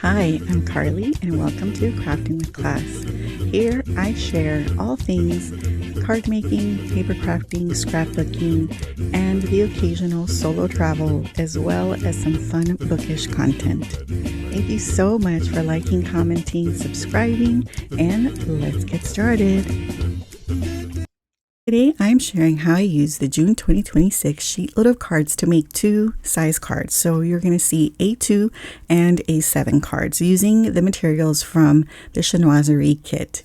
Hi, I'm Carly and welcome to Crafting with Class. Here I share all things card making, paper crafting, scrapbooking, and the occasional solo travel, as well as some fun bookish content. Thank you so much for liking, commenting, subscribing, and let's get started. Today I'm sharing how I use the June 2026 Sheetload of cards to make two size cards. So you're going to see A2 and A7 cards using the materials from the Chinoiserie kit.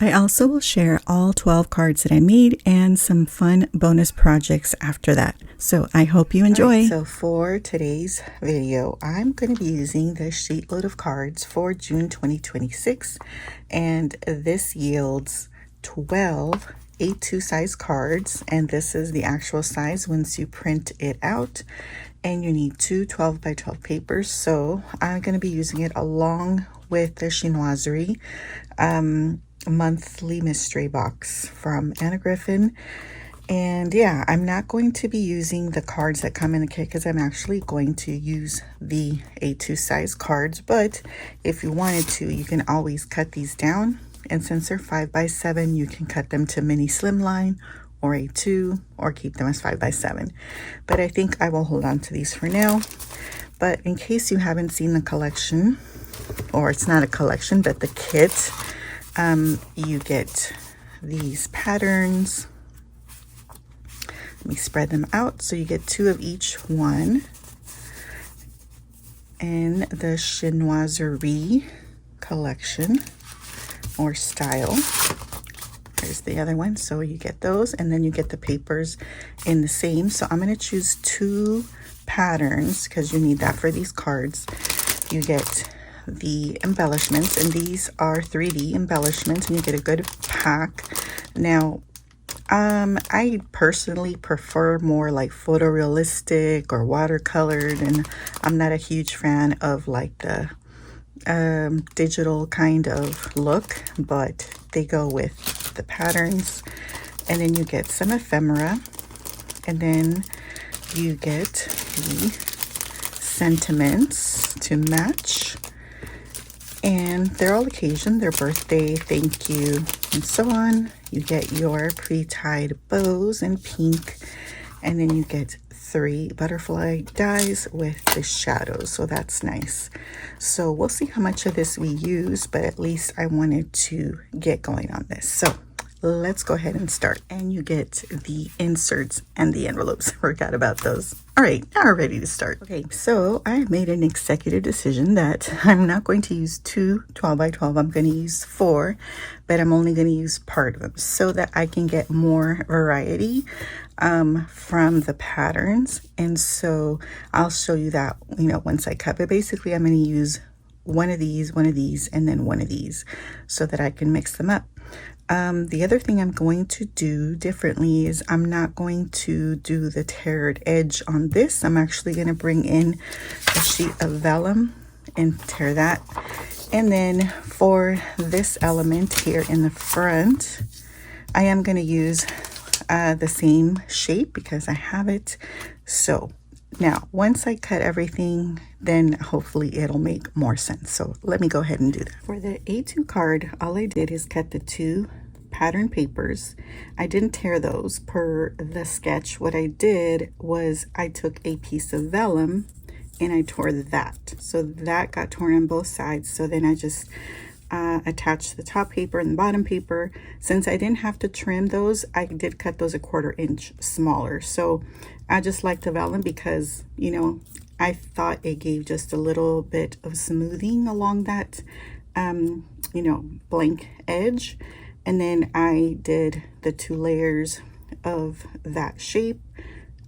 I also will share all 12 cards that I made and some fun bonus projects after that. So I hope you enjoy. Right, so for today's video, I'm going to be using the Sheetload of cards for June 2026, and this yields 12 A2 size cards, and this is the actual size once you print it out, and you need two 12 by 12 papers. So I'm going to be using it along with the Chinoiserie monthly mystery box from Griffin. And yeah, I'm not going to be using the cards that come in the kit because I'm actually going to use the A2 size cards, but if you wanted to, you can always cut these down. And since they're 5 by 7, you can cut them to mini slimline or A2 or keep them as 5 by 7. But I think I will hold on to these for now. But in case you haven't seen the collection, or it's not a collection, but the kit, you get these patterns. Let me spread them out. So you get 2 of each one. In the Chinoiserie collection or style. There's the other one. So you get those, and then you get the papers in the same. So I'm going to choose 2 patterns because you need that for these cards. You get the embellishments, and these are 3D embellishments, and you get a good pack. Now, I personally prefer more like photorealistic or watercolored, and I'm not a huge fan of like the digital kind of look, but they go with the patterns. And then you get some ephemera, and then you get the sentiments to match, and they're all occasion, their birthday, thank you, and so on. You get your pre-tied bows in pink, and then you get 3 butterfly dies with the shadows, so that's nice. So we'll see how much of this we use, but at least I wanted to get going on this. So let's go ahead and start. And you get the inserts and the envelopes. Forgot about those. All right, now we're ready to start. Okay, so I made an executive decision that I'm not going to use 2 12 by 12. I'm going to use 4, but I'm only going to use part of them so that I can get more variety from the patterns. And so I'll show you that, once I cut. But basically, I'm going to use one of these, and then one of these so that I can mix them up. The other thing I'm going to do differently is I'm not going to do the teared edge on this. I'm actually going to bring in a sheet of vellum and tear that. And then for this element here in the front, I am going to use the same shape because I have it. So now once I cut everything, then hopefully it'll make more sense. So let me go ahead and do that. For the A2 card, all I did is cut the 2 pattern papers. I didn't tear those per the sketch. What I did was I took a piece of vellum and I tore that. So that got torn on both sides. So then I just attached the top paper and the bottom paper. Since I didn't have to trim those, I did cut those a 1/4 inch smaller. So I just like the vellum because, I thought it gave just a little bit of smoothing along that, blank edge. And then I did the 2 layers of that shape.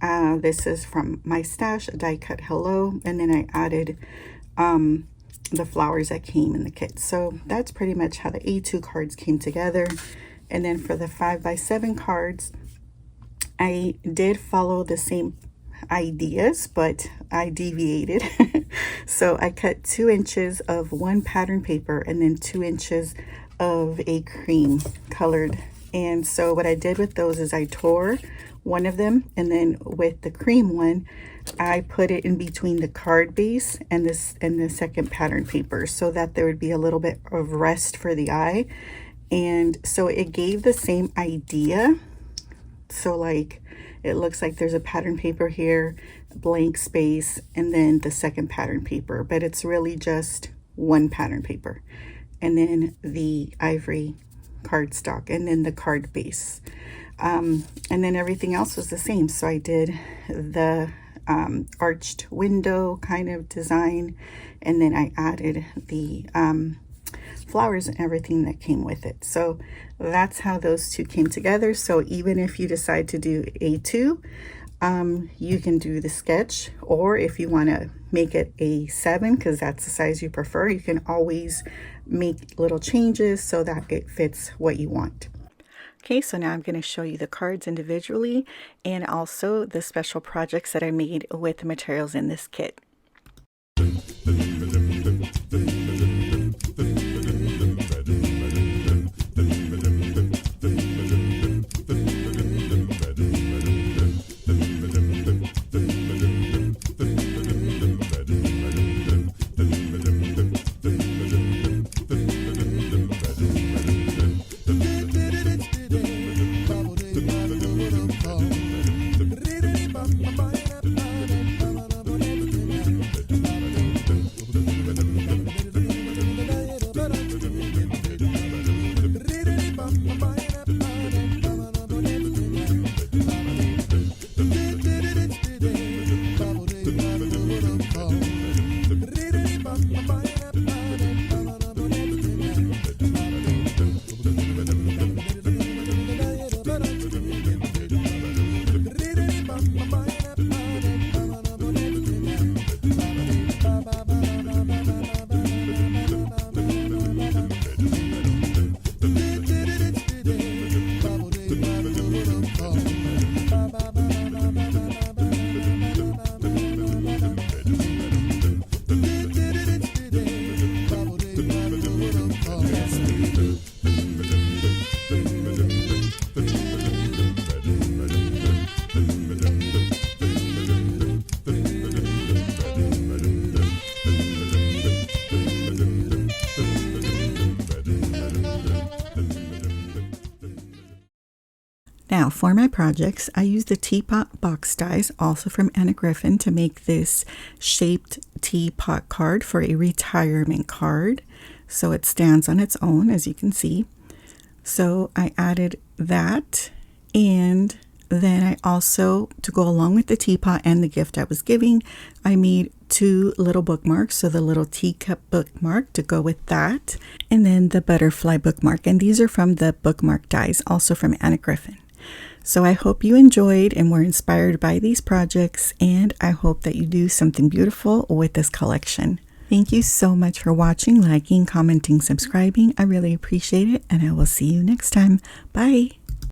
This is from my stash, a die cut hello. And then I added the flowers that came in the kit. So that's pretty much how the A2 cards came together. And then for the 5 by 7 cards, I did follow the same ideas, but I deviated. So I cut 2 inches of one pattern paper and then 2 inches of a cream colored. And so what I did with those is I tore one of them, and then with the cream one, I put it in between the card base and the second pattern paper so that there would be a little bit of rest for the eye. And so it gave the same idea. So like it looks like there's a pattern paper here, blank space, and then the second pattern paper, but it's really just one pattern paper, and then the ivory cardstock, and then the card base, and then everything else was the same. So I did the arched window kind of design, and then I added the flowers and everything that came with it. So that's how those two came together. So even if you decide to do A2, you can do the sketch, or if you want to make it A7 because that's the size you prefer, you can always make little changes so that it fits what you want. Okay, so now I'm going to show you the cards individually and also the special projects that I made with the materials in this kit. Now for my projects, I used the Teapot box dies, also from Griffin, to make this shaped teapot card for a retirement card. So it stands on its own, as you can see. So I added that, and then I also, to go along with the teapot and the gift I was giving, I made 2 little bookmarks. So the little teacup bookmark to go with that, and then the butterfly bookmark. And these are from the Bookmark dies, also from Griffin. So I hope you enjoyed and were inspired by these projects, and I hope that you do something beautiful with this collection. Thank you so much for watching, liking, commenting, subscribing. I really appreciate it, and I will see you next time. Bye!